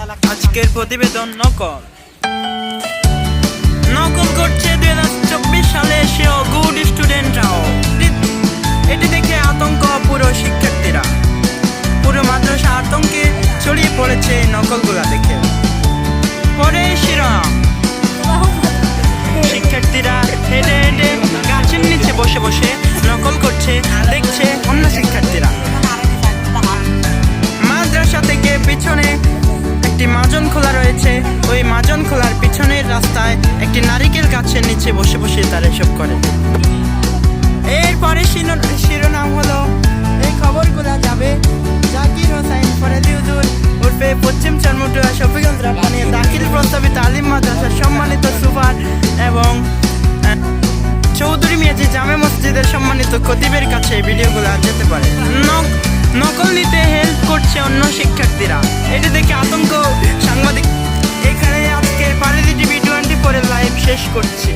আজকের প্রতিবেদন নকল নকল করছে 2024 সালে এসেও গুড স্টুডেন্টরাও। এটি দেখে আতঙ্ক পুরো শিক্ষার্থীরা, পুরো মাদ্রাসা আতঙ্কে ছড়িয়ে পড়েছে নকলগুলা দেখে। পরে শিরোনাম, শিক্ষার্থীরা হেঁটে হেঁটে গাছের নিচে বসে বসে নকল করছে দেখছে অন্য শিক্ষার্থীরা। মাদ্রাসা থেকে পিছনে একটি মাজন খোলা রয়েছে, ওই মাজন খোলার পিছনের রাস্তায় একটি নারিকেল গাছের নিচে বসে বসে তারা এসব করে। এরপরে শিরোনাম হলো, এই খবরগুলো যাবে জাকির হোসাইন ফরাজি হুজুর উর্ফে পশ্চিম চরমুটুয়া শফিগঞ্জ রাব্বানী দাখিল প্রস্তাবিত আলিম মাদ্রাসার সম্মানিত সুপার এবং চৌধুরী মিয়াজি জামে মসজিদের সম্মানিত খতিবের কাছে ভিডিওগুলো যেতে পারে। নকল নিতে হেল্প করছে অন্য শিক্ষার্থীরা, এটি দেখে আতঙ্ক সাংবাদিক। এখানে আজকের পারেদি টিভি 24 লাইভ শেষ করছি।